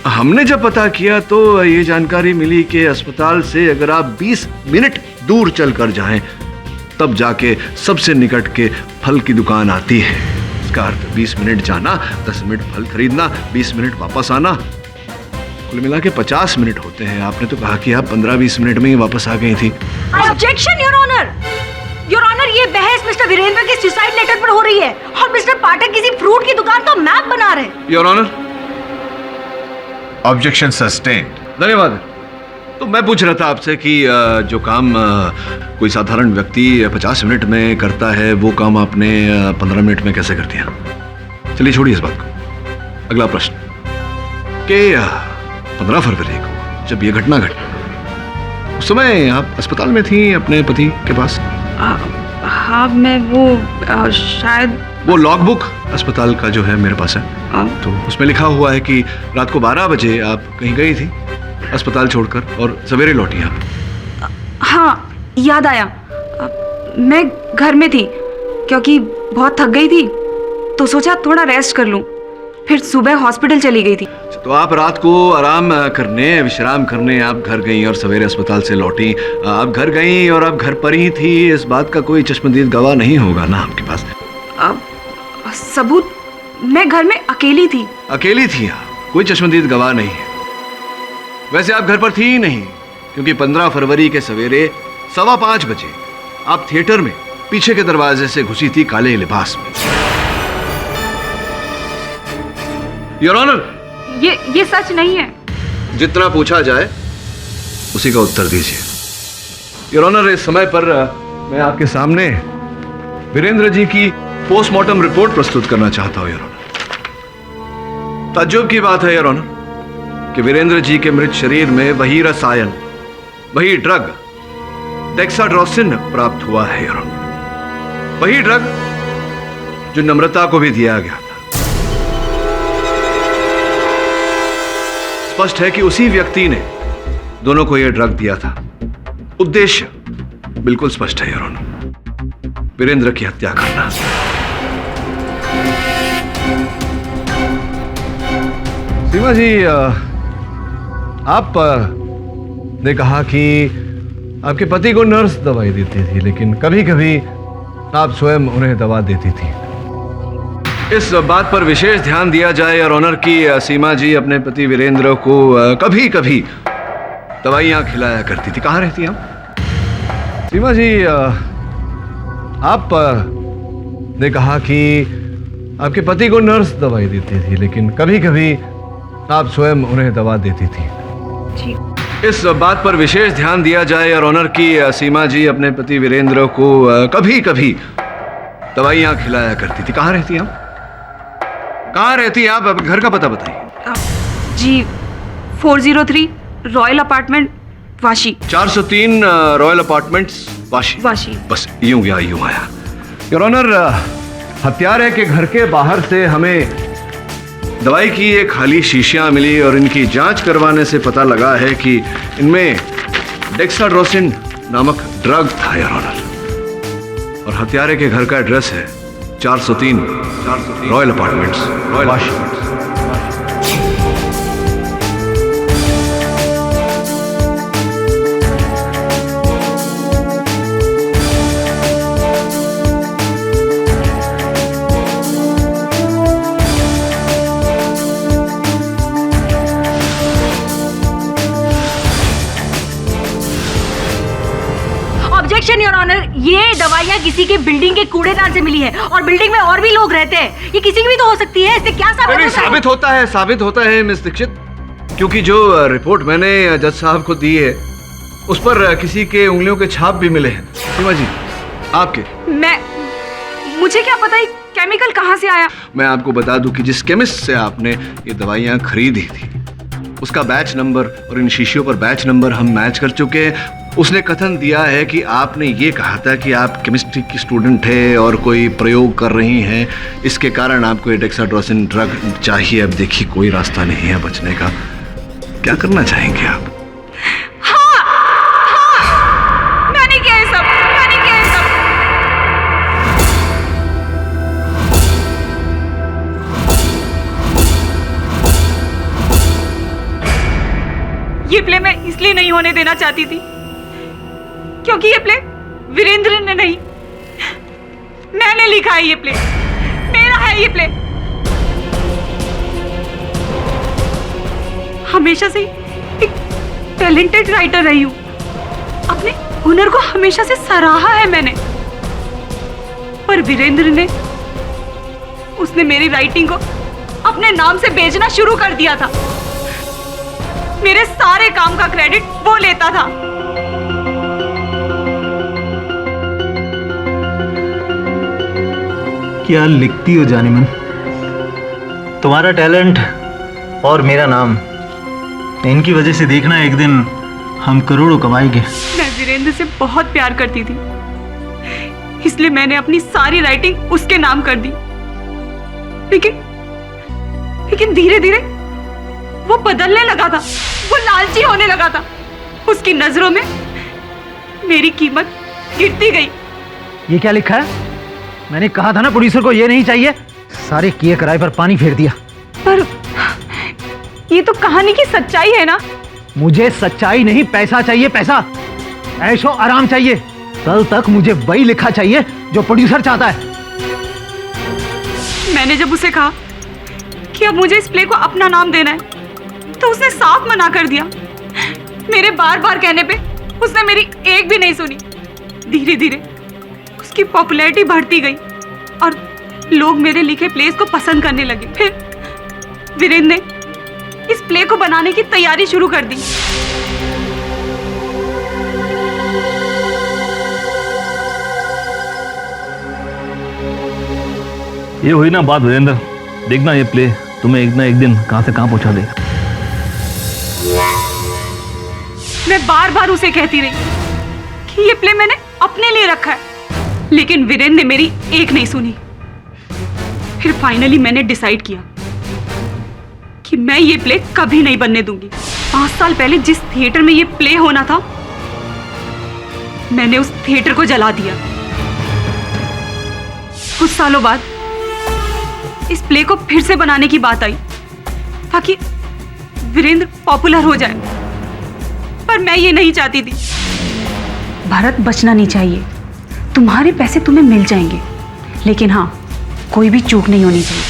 हमने जब पता किया तो ये जानकारी मिली कि अस्पताल से अगर आप 20 मिनट दूर चल कर जाएं तब जाके सबसे निकट के फल की दुकान आती है। इसका अर्थ 20 मिनट जाना, 10 मिनट फल खरीदना, 20 मिनट वापस आना, कुल मिला के 50 मिनट होते हैं। आपने तो कहा कि आप 15-20 मिनट में ही वापस आ गई थी। Objection your honour. Your honour, ये बहस मिस्टर वीरेंद्र के सुसाइड लेटर पर हो रही है और मिस्टर पाठक किसी फ्रूट की दुकान का मैप बना रहे हैं। Your honour, objection sustained. धन्यवाद। तो मैं पूछ रहा था आपसे कि जो काम कोई साधारण व्यक्ति 50 मिनट में करता है वो काम आपने 15 मिनट में कैसे कर दिया? चलिए छोड़िए इस बात को। अगला प्रश्न कि 15 फरवरी को जब ये घटना घटी? उस समय आप अस्पताल में थी अपने पति के पास? हाँ, मैं वो शायद वो लॉगबुक अस्पताल का जो है मेरे पास है, तो उसमें लिखा हुआ है कि रात को 12 बजे आप कहीं गई थी अस्पताल छोड़कर और सवेरे लौटी आप। हाँ, याद आया। मैं घर में थी क्योंकि बहुत थक गई थी, तो सोचा थोड़ा रेस्ट कर लूं। फिर सुबह हॉस्पिटल चली गई थी। तो आप रात को आराम करने, विश्राम करने आप घर गई और सवेरे अस्पताल से लौटी। आप घर गई और आप घर पर ही थी, इस बात का कोई चश्मदीद गवाह नहीं होगा ना आपके पास? सबूत, मैं घर में अकेली थी। अकेली थी आप, कोई चश्मदीद गवाह नहीं है। वैसे आप घर पर थी ही नहीं, क्योंकि 15 फरवरी के सवेरे 5:15 बजे आप थिएटर में पीछे के दरवाजे से घुसी थी काले लिबास में। योर ऑनर, ये सच नहीं है। जितना पूछा जाए उसी का उत्तर दीजिए। योर ऑनर, इस समय पर मैं आपके सामने वीरेंद्र जी की पोस्टमार्टम रिपोर्ट प्रस्तुत करना चाहता हूं। योर ऑनर, ताज्जुब की बात है योर ऑनर कि वीरेंद्र जी के मृत शरीर में वही रसायन, वही ड्रग डेक्साड्रोसिन प्राप्त हुआ है योर ऑनर। वही ड्रग जो नम्रता को भी दिया गया था। स्पष्ट है कि उसी व्यक्ति ने दोनों को यह ड्रग दिया था। उद्देश्य बिल्कुल स्पष्ट है योर ऑनर, वीरेंद्र की हत्या करना। सीमा जी, आप ने कहा कि आपके पति को नर्स दवाई देती थी, लेकिन कभी कभी आप स्वयं उन्हें दवा देती थी। इस बात पर विशेष ध्यान दिया जाए और ऑनर की सीमा जी अपने पति वीरेंद्र को कभी कभी दवाइयां खिलाया करती थी। कहाँ रहती हैं आप? सीमा जी, आप ने कहा कि आपके पति को नर्स दवाई देती थी, लेकिन कभी कभी आप स्वयं उन्हें दवा देती थी। जी। इस बात पर विशेष ध्यान दिया जाए और ऑनर की सीमा जी अपने पति वीरेंद्र को कभी कभी दवाइयां खिलाया करती थी। कहाँ रहती हैं आप? कहाँ रहती हैं आप? घर का पता बताइए। जी, 403 royal apartment, Vashi. 403 royal apartments, Vashi. बस यूं गया यूं आया। योर ऑनर, हत्यारे के घर के बाहर से हमें दवाई की एक खाली शीशियां मिली और इनकी जांच करवाने से पता लगा है कि इनमें डेक्साड्रोसिन नामक ड्रग था योर ऑनर। और हत्यारे के घर का एड्रेस है 403 royal apartments, Vashi. Objection your honour, ये दवाइयाँ किसी के बिल्डिंग के कूड़ेदान से मिली है और बिल्डिंग में और भी लोग रहते हैं। ये किसी की भी तो हो सकती है। इससे क्या साबित होता है मिस दीक्षित, क्योंकि जो रिपोर्ट मैंने जज साहब को दी है उस पर किसी के उंगलियों के छाप भी मिले हैं। सीमा जी, आपके। मुझे क्या पता है केमिकल कहाँ से आया? मैं आपको बता दूं कि जिस केमिस्ट से आपने ये दवाइयाँ खरीदी थी उसका बैच नंबर और इन शीशियों पर बैच नंबर हम मैच कर चुके हैं। उसने कथन दिया है कि आपने ये कहा था कि आप केमिस्ट्री की स्टूडेंट है और कोई प्रयोग कर रही हैं, इसके कारण आपको ये डेक्साड्रोसिन ड्रग चाहिए। अब देखिए, कोई रास्ता नहीं है बचने का। क्या करना चाहेंगे आप? हाँ, मैंने किया ये सब, मैंने किया ये सब। ये प्ले मैं इसलिए नहीं होने देना चाहती थी क्योंकि ये प्ले वीरेंद्र ने नहीं, मैंने लिखा है। ये प्ले मेरा है। ये प्ले हमेशा से एक टैलेंटेड राइटर रही हूं। अपने हुनर को हमेशा से सराहा है मैंने, पर वीरेंद्र ने, उसने मेरी राइटिंग को अपने नाम से बेचना शुरू कर दिया था। मेरे सारे काम का क्रेडिट वो लेता था। क्या लिखती हो जानिमन? तुम्हारा टैलेंट और मेरा नाम इनकी वजह से देखना एक दिन हम करोड़ों कमाएंगे। मैं वीरेंद्र से बहुत प्यार करती थी, इसलिए मैंने अपनी सारी राइटिंग उसके नाम कर दी। लेकिन धीरे धीरे वो बदलने लगा था, वो लालची होने लगा था। उसकी नजरों में मेरी कीमत गिरती गई। ये क्या लिखा है? मैंने कहा था ना प्रोड्यूसर को ये नहीं चाहिए। सारे किए कराए पर पानी फेर दिया। पर ये तो कहानी की सच्चाई है ना। मुझे सच्चाई नहीं, पैसा चाहिए, पैसा। ऐशो आराम चाहिए। कल तक मुझे वही लिखा चाहिए जो प्रोड्यूसर चाहता है। मैंने जब उसे कहा कि अब मुझे इस प्ले को अपना नाम देना है, तो उसने साफ मना कर दिया। मेरे बार बार कहने पे उसने मेरी एक भी नहीं सुनी। धीरे धीरे उसकी पॉपुलैरिटी बढ़ती गई और लोग मेरे लिखे प्लेस को पसंद करने लगे। फिर वीरेंद्र ने इस प्ले को बनाने की तैयारी शुरू कर दी। ये हुई ना बात वीरेंद्र। देखना ये प्ले तुम्हें एक ना एक दिन कहां से कहां पहुंचा देगा। मैं बार बार उसे कहती रही कि ये प्ले मैंने अपने लिए रखा है, लेकिन वीरेंद्र ने मेरी एक नहीं सुनी। फिर फाइनली मैंने डिसाइड किया कि मैं ये प्ले कभी नहीं बनने दूंगी। 5 साल पहले जिस थिएटर में ये प्ले होना था, मैंने उस थिएटर को जला दिया। कुछ सालों बाद इस प्ले को फिर से बनाने की बात आई ताकि वीरेंद्र पॉपुलर हो जाए, पर मैं ये नहीं चाहती थी। भारत बचना नहीं चाहिए। तुम्हारे पैसे तुम्हें मिल जाएंगे, लेकिन हाँ, कोई भी चूक नहीं होनी चाहिए।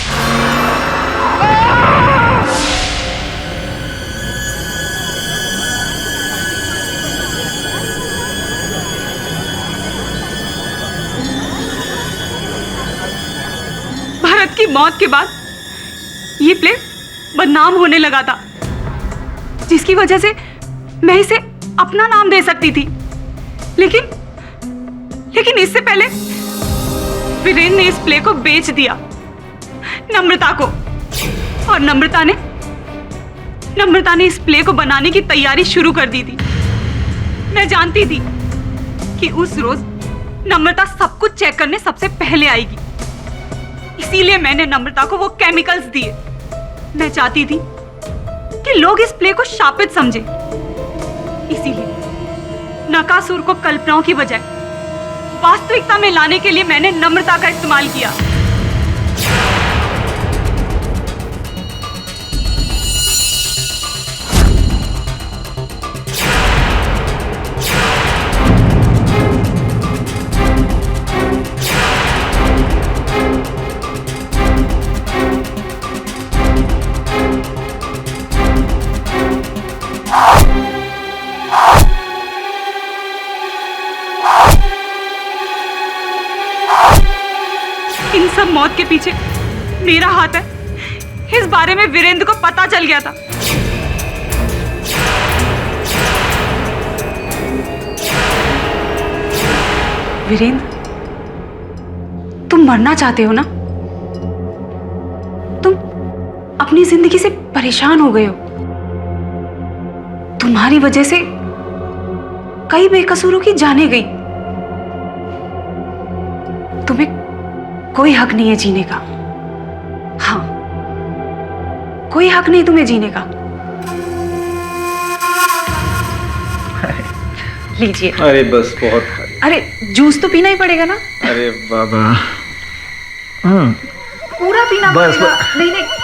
भारत की मौत के बाद ये प्ले बदनाम होने लगा था, जिसकी वजह से मैं इसे अपना नाम दे सकती थी। लेकिन इससे पहले वीरेंद्र ने इस प्ले को बेच दिया नम्रता को, और नम्रता ने इस प्ले को बनाने की तैयारी शुरू कर दी थी। मैं जानती थी कि उस रोज नम्रता सब कुछ चेक करने सबसे पहले आएगी, इसीलिए मैंने नम्रता को वो केमिकल्स दिए। मैं चाहती थी कि लोग इस प्ले को शापित समझे, इसीलिए नकासुर को कल्पनाओं की बजाय वास्तविकता में लाने के लिए मैंने नम्रता का इस्तेमाल किया। इन सब मौत के पीछे मेरा हाथ है, इस बारे में वीरेंद्र को पता चल गया था। वीरेंद्र, तुम मरना चाहते हो ना? तुम अपनी जिंदगी से परेशान हो गए हो। तुम्हारी वजह से कई बेकसूरों की जानें गई। तुम्हें कोई हक नहीं है जीने का। हाँ, कोई हक नहीं तुम्हें जीने का। लीजिए। अरे बस बहुत। अरे जूस तो पीना ही पड़ेगा ना। अरे बाबा। पूरा पीना बस, पड़ेगा। नहीं नहीं,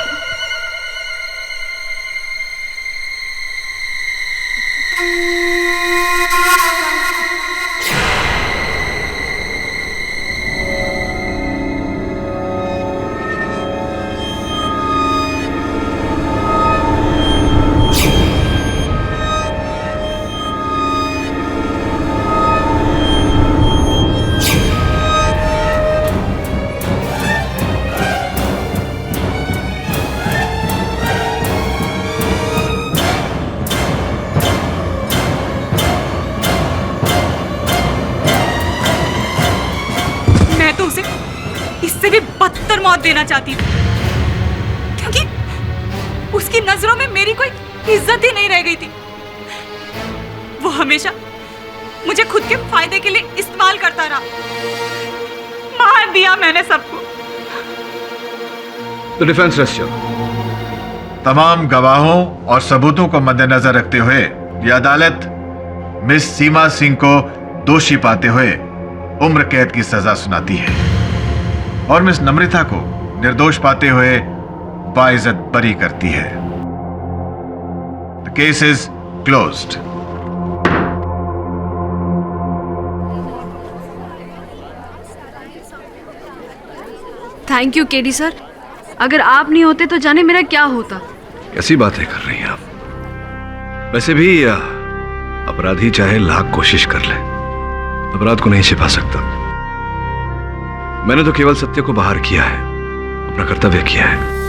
इससे भी बदतर मौत देना चाहती थी, क्योंकि उसकी नजरों में मेरी कोई इज्जत ही नहीं रह गई थी। वो हमेशा मुझे खुद के फायदे के लिए इस्तेमाल करता रहा। मार दिया मैंने सबको। तो डिफेंस रेस्ट तमाम गवाहों और सबूतों को मद्देनजर रखते हुए यह अदालत मिस सीमा सिंह को दोषी पाते हुए उम्र कैद की सजा सुनाती है और मिस नम्रता को निर्दोष पाते हुए बाइज्जत बरी करती है। The case is closed. Thank you KD sir, अगर आप नहीं होते तो जाने मेरा क्या होता। कैसी बातें कर रही हैं आप? वैसे भी अपराधी चाहे लाख कोशिश कर ले, अपराध को नहीं छिपा सकता। मैंने तो केवल सत्य को बाहर किया है, अपना कर्तव्य किया है।